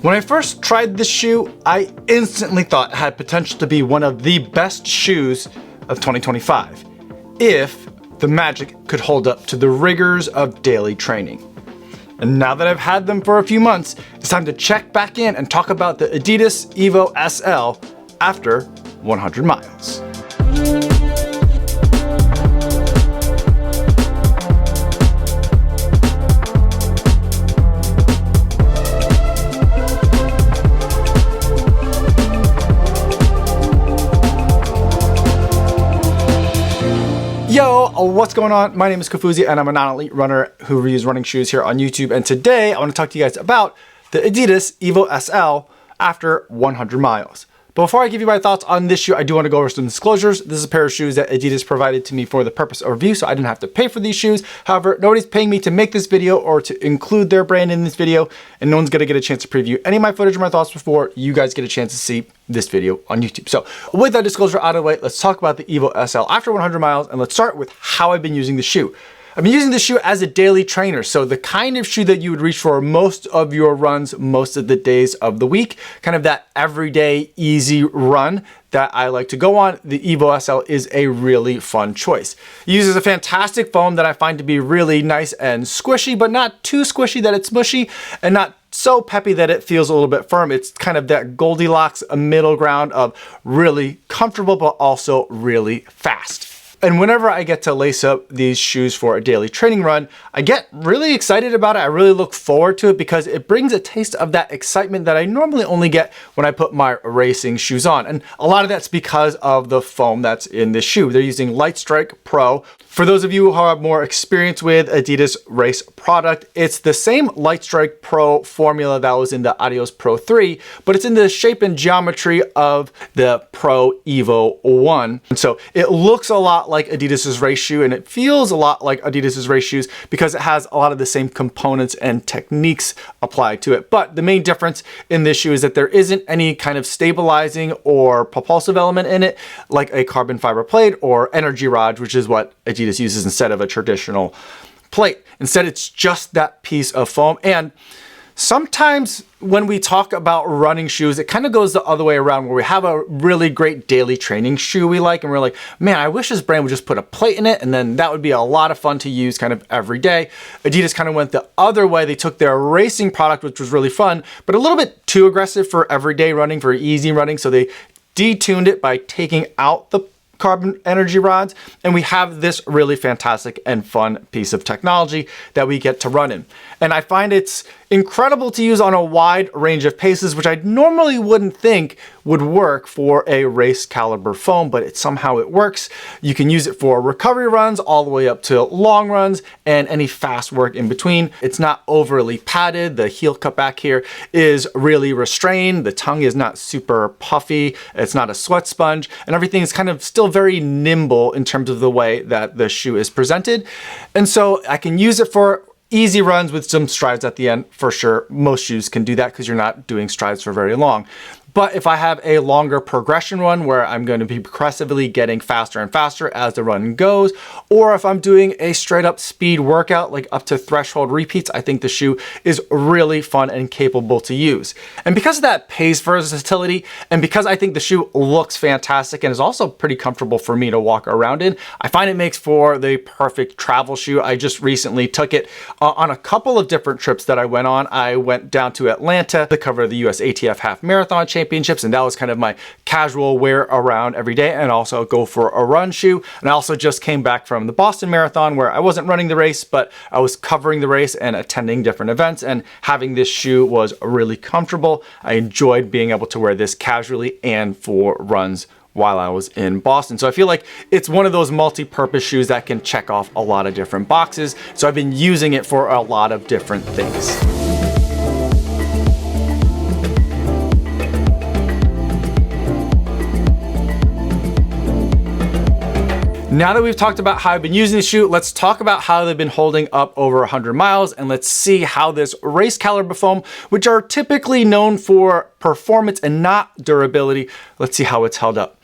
When I first tried this shoe, I instantly thought it had potential to be one of the best shoes of 2025, if the magic could hold up to the rigors of daily training. And now that I've had them for a few months, it's time to check back in and talk about the Adidas Evo SL after 100 miles. Yo, what's going on? My name is Kofuzi and I'm a non-elite runner who reviews running shoes here on YouTube. And today I want to talk to you guys about the Adidas Evo SL after 100 miles. But before I give you my thoughts on this shoe, I do want to go over some disclosures. This is a pair of shoes that Adidas provided to me for the purpose of review, so I didn't have to pay for these shoes. However, nobody's paying me to make this video or to include their brand in this video, and no one's going to get a chance to preview any of my footage or my thoughts before you guys get a chance to see this video on YouTube. So with that disclosure out of the way, let's talk about the Evo SL after 100 miles, and let's start with how I've been using the shoe. I've been using this shoe as a daily trainer, so the kind of shoe that you would reach for most of your runs, most of the days of the week, kind of that everyday easy run that I like to go on. The Evo SL is a really fun choice. It uses a fantastic foam that I find to be really nice and squishy, but not too squishy that it's mushy, and not so peppy that it feels a little bit firm. It's kind of that Goldilocks, a middle ground of really comfortable, but also really fast. And whenever I get to lace up these shoes for a daily training run, I get really excited about it. I really look forward to it because it brings a taste of that excitement that I normally only get when I put my racing shoes on. And a lot of that's because of the foam that's in this shoe. They're using Lightstrike Pro. For those of you who have more experience with Adidas race product, it's the same Lightstrike Pro formula that was in the Adios Pro 3, but it's in the shape and geometry of the Pro Evo 1. And so it looks a lot like Adidas's race shoe, and it feels a lot like Adidas's race shoes because it has a lot of the same components and techniques applied to it. But the main difference in this shoe is that there isn't any kind of stabilizing or propulsive element in it, like a carbon fiber plate or energy rod, which is what Adidas uses instead of a traditional plate. Instead, it's just that piece of foam. And sometimes when we talk about running shoes, it kind of goes the other way around, where we have a really great daily training shoe we like, and we're like, man, I wish this brand would just put a plate in it, and then that would be a lot of fun to use kind of every day. Adidas kind of went the other way. They took their racing product, which was really fun, but a little bit too aggressive for everyday running, for easy running. So they detuned it by taking out the carbon energy rods, and we have this really fantastic and fun piece of technology that we get to run in. And I find it's incredible to use on a wide range of paces, which I normally wouldn't think would work for a race caliber foam, but somehow it works. You can use it for recovery runs all the way up to long runs and any fast work in between. It's not overly padded. The heel cut back here is really restrained. The tongue is not super puffy. It's not a sweat sponge, and everything is kind of still very nimble in terms of the way that the shoe is presented. And so I can use it for easy runs with some strides at the end, for sure. Most shoes can do that because you're not doing strides for very long. But if I have a longer progression run where I'm going to be progressively getting faster and faster as the run goes, or if I'm doing a straight up speed workout, like up to threshold repeats, I think the shoe is really fun and capable to use. And because of that pace versatility, and because I think the shoe looks fantastic and is also pretty comfortable for me to walk around in, I find it makes for the perfect travel shoe. I just recently took it on a couple of different trips that I went on. I went down to Atlanta to cover the US ATF Half Marathon Championships, and that was kind of my casual wear around every day, and also go for a run shoe. And I also just came back from the Boston Marathon, where I wasn't running the race, but I was covering the race and attending different events, and having this shoe was really comfortable. I enjoyed being able to wear this casually and for runs while I was in Boston. So I feel like it's one of those multi-purpose shoes that can check off a lot of different boxes. So I've been using it for a lot of different things. Now that we've talked about how I've been using the shoe, let's talk about how they've been holding up over 100 miles, and let's see how this race caliber foam, which are typically known for performance and not durability, let's see how it's held up.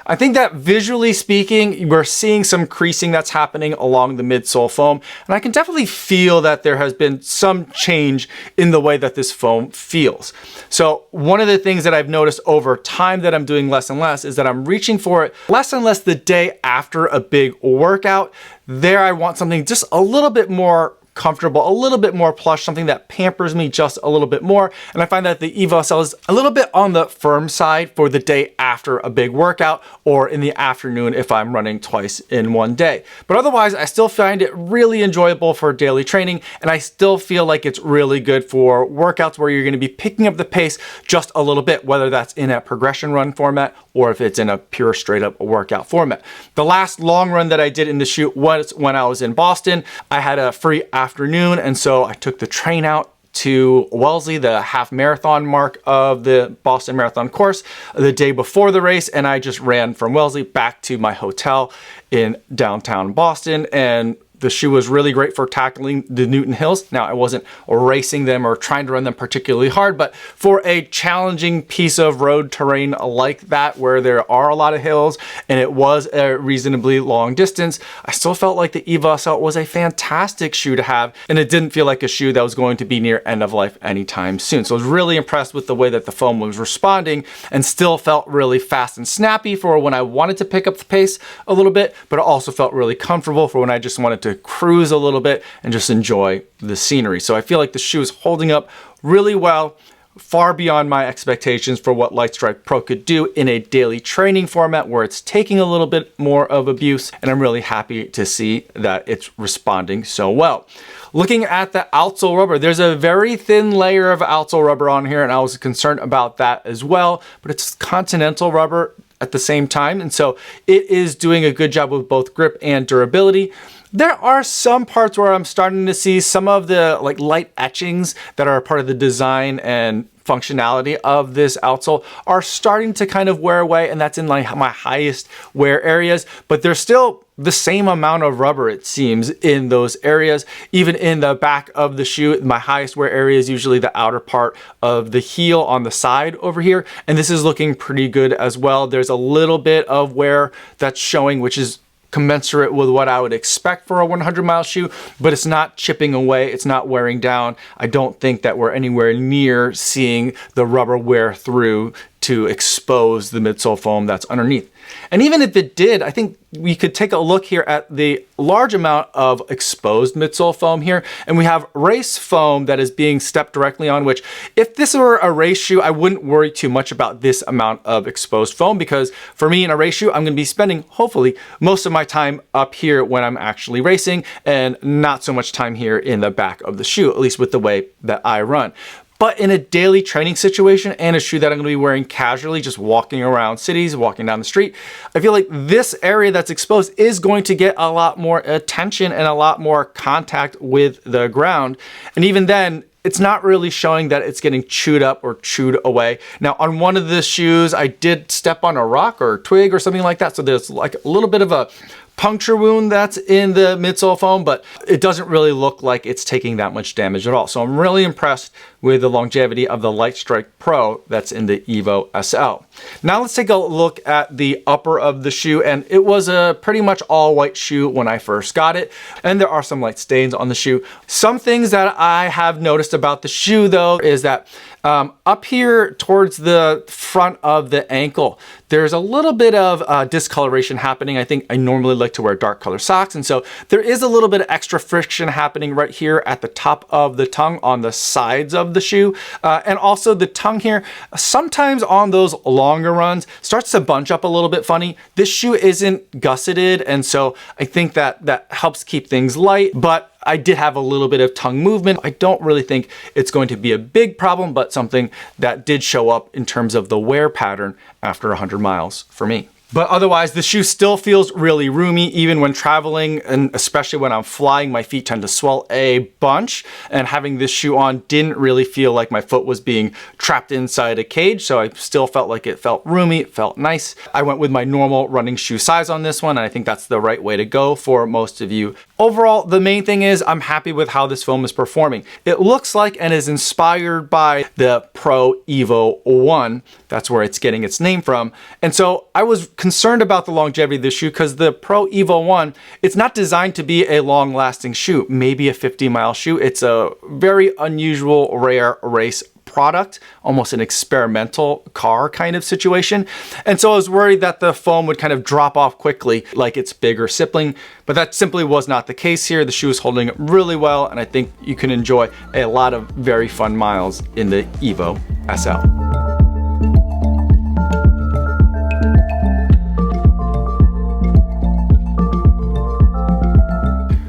I think that visually speaking, we're seeing some creasing that's happening along the midsole foam, and I can definitely feel that there has been some change in the way that this foam feels. So one of the things that I've noticed over time that I'm doing less and less is that I'm reaching for it less and less the day after a big workout. There I want something just a little bit more comfortable, a little bit more plush, something that pampers me just a little bit more. And I find that the Evo SL is a little bit on the firm side for the day after a big workout or in the afternoon if I'm running twice in one day. But otherwise, I still find it really enjoyable for daily training, and I still feel like it's really good for workouts where you're going to be picking up the pace just a little bit, whether that's in a progression run format or if it's in a pure straight up workout format. The last long run that I did in the shoe was when I was in Boston. I had a free afternoon, and so I took the train out to Wellesley, the half marathon mark of the Boston Marathon course, the day before the race, and I just ran from Wellesley back to my hotel in downtown Boston. And the shoe was really great for tackling the Newton Hills. Now, I wasn't racing them or trying to run them particularly hard, but for a challenging piece of road terrain like that, where there are a lot of hills and it was a reasonably long distance, I still felt like the Evo SL was a fantastic shoe to have, and it didn't feel like a shoe that was going to be near end of life anytime soon. So I was really impressed with the way that the foam was responding, and still felt really fast and snappy for when I wanted to pick up the pace a little bit, but it also felt really comfortable for when I just wanted to cruise a little bit and just enjoy the scenery. So I feel like the shoe is holding up really well, far beyond my expectations for what Lightstrike Pro could do in a daily training format where it's taking a little bit more of abuse, and I'm really happy to see that it's responding so well. Looking at the outsole rubber, there's a very thin layer of outsole rubber on here, and I was concerned about that as well, but it's continental rubber at the same time, and so it is doing a good job with both grip and durability. There are some parts where I'm starting to see some of the light etchings that are part of the design and functionality of this outsole are starting to kind of wear away, and that's in my highest wear areas, but there's still the same amount of rubber, it seems, in those areas. Even in the back of the shoe, my highest wear area is usually the outer part of the heel on the side over here, and this is looking pretty good as well. There's a little bit of wear that's showing, which is commensurate with what I would expect for a 100-mile shoe, but it's not chipping away, it's not wearing down. I don't think that we're anywhere near seeing the rubber wear through to expose the midsole foam that's underneath. And even if it did, I think we could take a look here at the large amount of exposed midsole foam here, and we have race foam that is being stepped directly on, which if this were a race shoe, I wouldn't worry too much about this amount of exposed foam, because for me in a race shoe, I'm going to be spending hopefully most of my time up here when I'm actually racing, and not so much time here in the back of the shoe, at least with the way that I run. But in a daily training situation and a shoe that I'm going to be wearing casually, just walking around cities, walking down the street, I feel like this area that's exposed is going to get a lot more attention and a lot more contact with the ground. And even then, it's not really showing that it's getting chewed up or chewed away. Now, on one of the shoes, I did step on a rock or a twig or something like that. So there's like a little bit of a puncture wound that's in the midsole foam, but it doesn't really look like it's taking that much damage at all. So I'm really impressed with the longevity of the Lightstrike Pro that's in the Evo SL. Now let's take a look at the upper of the shoe, and it was a pretty much all white shoe when I first got it, and there are some light stains on the shoe. Some things that I have noticed about the shoe though is that up here towards the front of the ankle, there's a little bit of discoloration happening. I think I normally like to wear dark color socks, and so there is a little bit of extra friction happening right here at the top of the tongue on the sides of the shoe. And also the tongue here, sometimes on those longer runs, starts to bunch up a little bit funny. This shoe isn't gusseted, and so I think that helps keep things light, but I did have a little bit of tongue movement. I don't really think it's going to be a big problem, but something that did show up in terms of the wear pattern after 100 miles for me. But otherwise, the shoe still feels really roomy, even when traveling, and especially when I'm flying, my feet tend to swell a bunch. And having this shoe on didn't really feel like my foot was being trapped inside a cage, so I still felt like it felt roomy, it felt nice. I went with my normal running shoe size on this one, and I think that's the right way to go for most of you. Overall, the main thing is I'm happy with how this foam is performing. It looks like and is inspired by the Pro Evo 1. That's where it's getting its name from. And so I was concerned about the longevity of this shoe because the Pro Evo 1, it's not designed to be a long-lasting shoe, maybe a 50-mile shoe. It's a very unusual, rare race product, almost an experimental car kind of situation. And so I was worried that the foam would kind of drop off quickly like its bigger sibling, but that simply was not the case here. The shoe is holding up really well, and I think you can enjoy a lot of very fun miles in the Evo SL.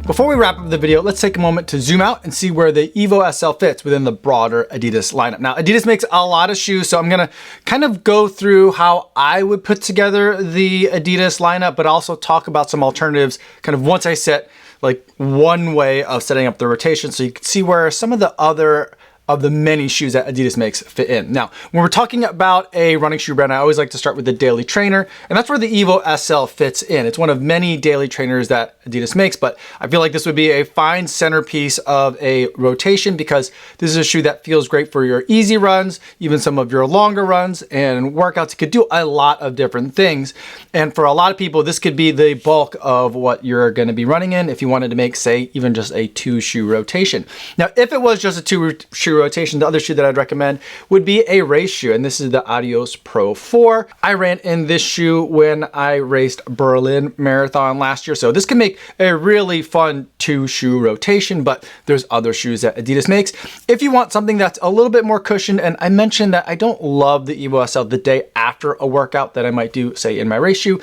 Before we wrap up the video, let's take a moment to zoom out and see where the Evo SL fits within the broader Adidas lineup. Now, Adidas makes a lot of shoes, so I'm gonna kind of go through how I would put together the Adidas lineup, but also talk about some alternatives kind of once I set like one way of setting up the rotation so you can see where some of the other of the many shoes that Adidas makes fit in. Now, when we're talking about a running shoe brand, I always like to start with the daily trainer, and that's where the Evo SL fits in. It's one of many daily trainers that Adidas makes, but I feel like this would be a fine centerpiece of a rotation because this is a shoe that feels great for your easy runs, even some of your longer runs and workouts. It could do a lot of different things. And for a lot of people, this could be the bulk of what you're gonna be running in if you wanted to make, say, even just a 2-shoe rotation. Now, if it was just a 2-shoe rotation, the other shoe that I'd recommend would be a race shoe, and this is the Adios Pro 4. I ran in this shoe when I raced Berlin Marathon last year, so this can make a really fun 2-shoe rotation, but there's other shoes that Adidas makes. If you want something that's a little bit more cushioned, and I mentioned that I don't love the Evo SL the day after a workout that I might do, say, in my race shoe,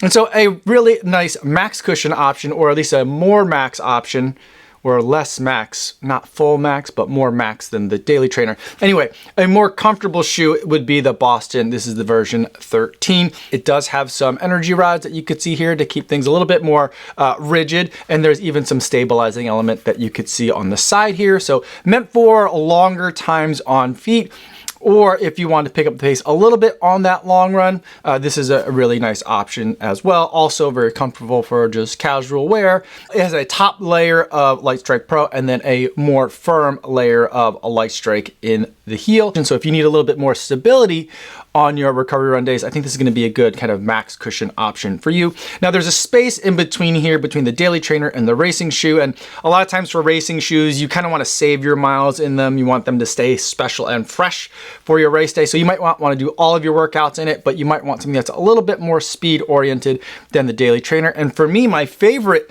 and so a really nice max cushion option, or at least a more max option, or less max, not full max, but more max than the daily trainer. Anyway, a more comfortable shoe would be the Boston. This is the version 13. It does have some energy rods that you could see here to keep things a little bit more rigid, and there's even some stabilizing element that you could see on the side here. So meant for longer times on feet, or if you want to pick up the pace a little bit on that long run, this is a really nice option as well. Also very comfortable for just casual wear. It has a top layer of Light Strike Pro and then a more firm layer of a Light Strike in the heel. And so if you need a little bit more stability on your recovery run days, I think this is going to be a good kind of max cushion option for you. Now there's a space in between here between the daily trainer and the racing shoe, and a lot of times for racing shoes you kind of want to save your miles in them. You want them to stay special and fresh for your race day, so you might want to do all of your workouts in it, but you might want something that's a little bit more speed oriented than the daily trainer. And for me, my favorite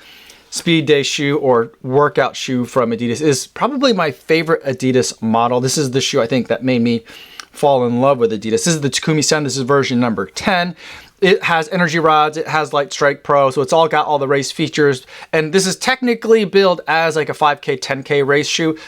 speed day shoe or workout shoe from Adidas is probably my favorite Adidas model. This is the shoe I think that made me fall in love with Adidas. This is the Takumi-sen. This is version number 10. It has energy rods, it has Light Strike Pro, so it's all got all the race features. And this is technically billed as like a 5K, 10K race shoe.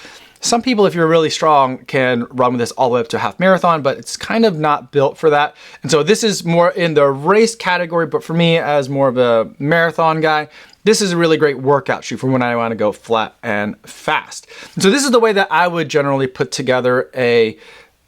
Some people, if you're really strong, can run with this all the way up to a half marathon, but it's kind of not built for that. And so this is more in the race category, but for me, as more of a marathon guy, this is a really great workout shoe for when I want to go flat and fast. And so this is the way that I would generally put together a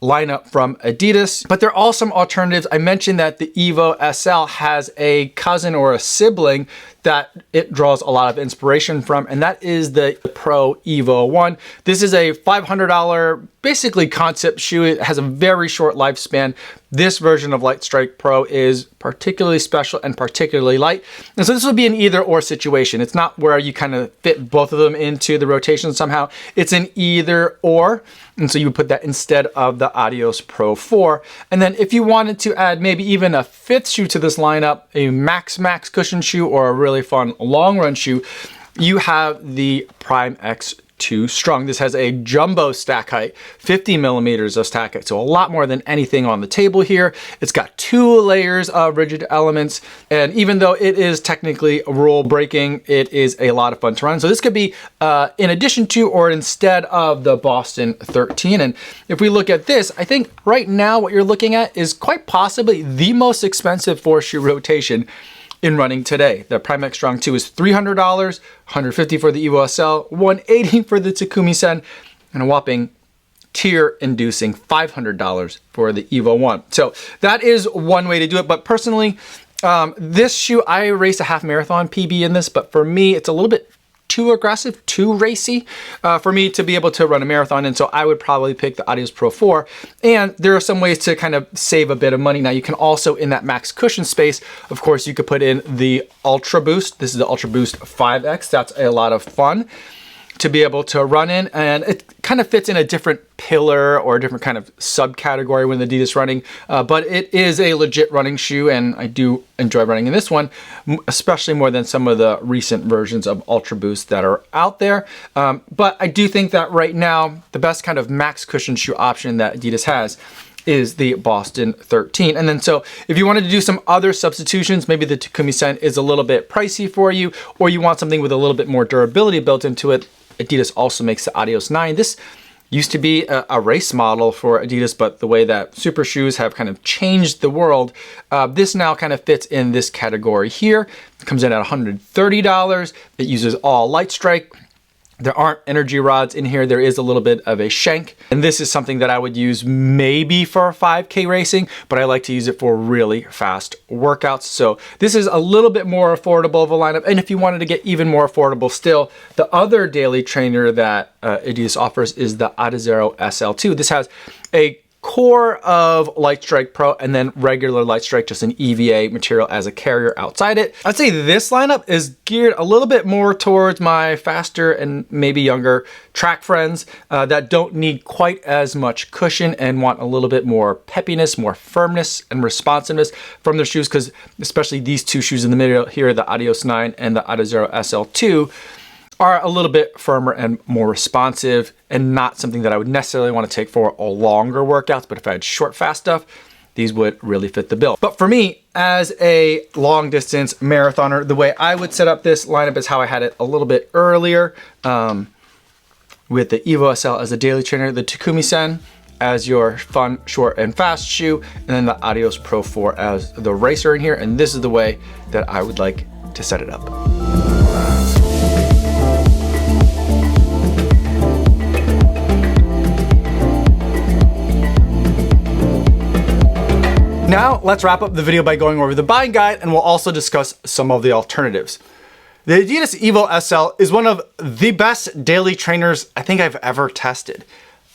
lineup from Adidas, but there are some alternatives. I mentioned that the Evo SL has a cousin or a sibling that it draws a lot of inspiration from, and that is the Pro Evo 1. This is a $500 basically concept shoe. It has a very short lifespan. This version of Light Strike Pro is particularly special and particularly light. And so this would be an either or situation. It's not where you kind of fit both of them into the rotation somehow. It's an either or. And so you would put that instead of the Adios Pro 4. And then if you wanted to add maybe even a 5th shoe to this lineup, a max cushion shoe or a really fun long run shoe, you have the Prime X2 Strung. This has a jumbo stack height, 50 millimeters of stack height, so a lot more than anything on the table here. It's got 2 layers of rigid elements, and even though it is technically rule breaking, it is a lot of fun to run. So this could be in addition to or instead of the Boston 13. And if we look at this, I think right now what you're looking at is quite possibly the most expensive 4-shoe rotation in running today. The Prime X Strong 2 is $300, $150 for the Evo SL, $180 for the Takumi-sen, and a whopping tear-inducing $500 for the Evo 1. So that is one way to do it, but personally, this shoe, I raced a half marathon PB in this, but for me, it's a little bit too aggressive, too racy for me to be able to run a marathon. And so I would probably pick the Adidas Pro 4. And there are some ways to kind of save a bit of money. Now you can also, in that max cushion space, of course, you could put in the Ultra Boost. This is the Ultra Boost 5X. That's a lot of fun to be able to run in, and it kind of fits in a different pillar or a different kind of subcategory when the Adidas running, but it is a legit running shoe, and I do enjoy running in this one, especially more than some of the recent versions of Ultra Boost that are out there. But I do think that right now, the best kind of max cushion shoe option that Adidas has is the Boston 13. And then so if you wanted to do some other substitutions, maybe the Takumi Sen is a little bit pricey for you, or you want something with a little bit more durability built into it, Adidas also makes the Adios 9. This used to be a race model for Adidas, but the way that super shoes have kind of changed the world, this now kind of fits in this category here. It comes in at $130. It uses all light strike. There aren't energy rods in here. There is a little bit of a shank. And this is something that I would use maybe for 5K racing, but I like to use it for really fast workouts. So this is a little bit more affordable of a lineup. And if you wanted to get even more affordable still, the other daily trainer that Adidas offers is the Adidas Evo SL2. This has a core of Light Strike Pro and then regular Light Strike, just an EVA material as a carrier outside it. I'd say this lineup is geared a little bit more towards my faster and maybe younger track friends that don't need quite as much cushion and want a little bit more peppiness, more firmness and responsiveness from their shoes, because especially these two shoes in the middle here, the Adios 9 and the Adidas Evo SL2, are a little bit firmer and more responsive, and not something that I would necessarily want to take for a longer workouts. But if I had short, fast stuff, these would really fit the bill. But for me, as a long distance marathoner, the way I would set up this lineup is how I had it a little bit earlier, with the Evo SL as a daily trainer, the Takumi Sen as your fun, short, and fast shoe, and then the Adios Pro 4 as the racer in here. And this is the way that I would like to set it up. Now, let's wrap up the video by going over the buying guide, and we'll also discuss some of the alternatives. The Adidas Evo SL is one of the best daily trainers I think I've ever tested.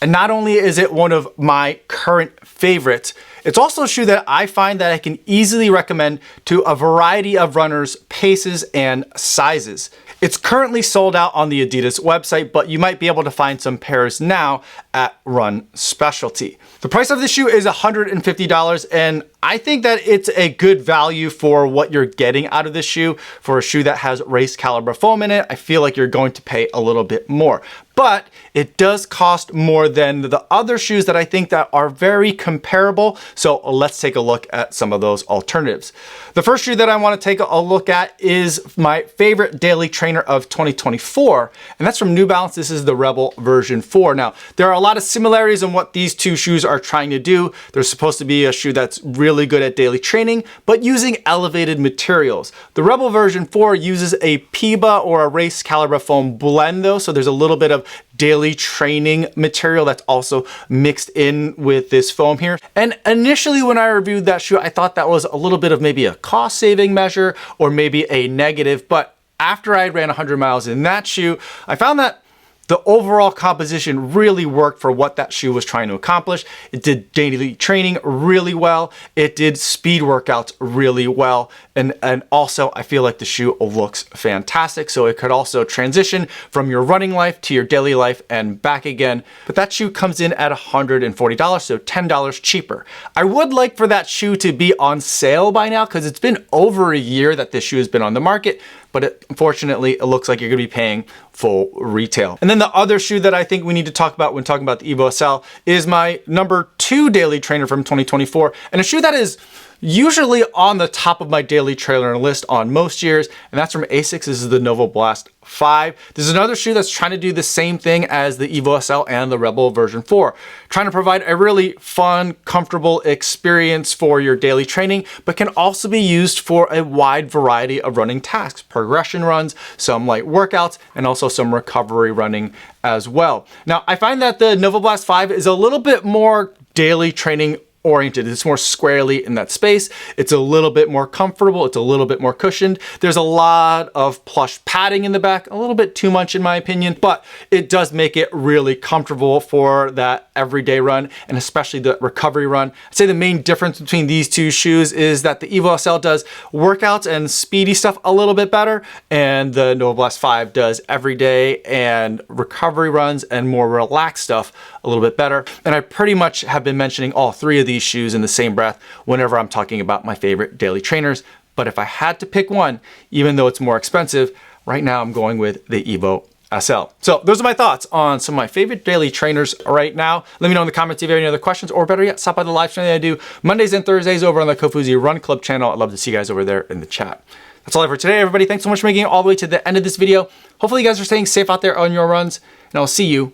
And not only is it one of my current favorites, it's also a shoe that I find that I can easily recommend to a variety of runners, paces, and sizes. It's currently sold out on the Adidas website, but you might be able to find some pairs now at Run Specialty. The price of this shoe is $150, and I think that it's a good value for what you're getting out of this shoe. For a shoe that has race caliber foam in it, I feel like you're going to pay a little bit more. But it does cost more than the other shoes that I think that are very comparable. So let's take a look at some of those alternatives. The first shoe that I want to take a look at is my favorite daily trainer of 2024, and that's from New Balance. This is the Rebel version 4. Now, there are a lot of similarities in what these two shoes are trying to do. They're supposed to be a shoe that's really good at daily training, but using elevated materials. The Rebel version 4 uses a PIBA or a race caliber foam blend though, so there's a little bit of daily training material that's also mixed in with this foam here. And initially when I reviewed that shoe, I thought that was a little bit of maybe a cost saving measure or maybe a negative, but after I ran 100 miles in that shoe, I found that the overall composition really worked for what that shoe was trying to accomplish. It did daily training really well. It did speed workouts really well. And also I feel like the shoe looks fantastic. So it could also transition from your running life to your daily life and back again. But that shoe comes in at $140, so $10 cheaper. I would like for that shoe to be on sale by now, because it's been over a year that this shoe has been on the market. But unfortunately, it looks like you're gonna be paying full retail. And then the other shoe that I think we need to talk about when talking about the Evo SL is my number 2 daily trainer from 2024, and a shoe that is usually on the top of my daily trainer list on most years, and that's from ASICS. This is the Novablast 5. This is another shoe that's trying to do the same thing as the Evo SL and the Rebel version 4, trying to provide a really fun, comfortable experience for your daily training, but can also be used for a wide variety of running tasks, progression runs, some light workouts, and also some recovery running as well. Now, I find that the Novablast 5 is a little bit more daily training oriented. It's more squarely in that space. It's a little bit more comfortable. It's a little bit more cushioned. There's a lot of plush padding in the back, a little bit too much in my opinion, but it does make it really comfortable for that everyday run and especially the recovery run. I'd say the main difference between these two shoes is that the Evo SL does workouts and speedy stuff a little bit better, and the Novablast 5 does everyday and recovery runs and more relaxed stuff a little bit better. And I pretty much have been mentioning all three of these shoes in the same breath whenever I'm talking about my favorite daily trainers. But if I had to pick one, even though it's more expensive, right now I'm going with the Evo SL. So those are my thoughts on some of my favorite daily trainers right now. Let me know in the comments if you have any other questions, or better yet, stop by the live stream that I do Mondays and Thursdays over on the Kofuzi Run Club channel. I'd love to see you guys over there in the chat. That's all I have for today, everybody. Thanks so much for making it all the way to the end of this video. Hopefully you guys are staying safe out there on your runs, and I'll see you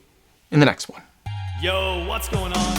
in the next one. Yo, what's going on?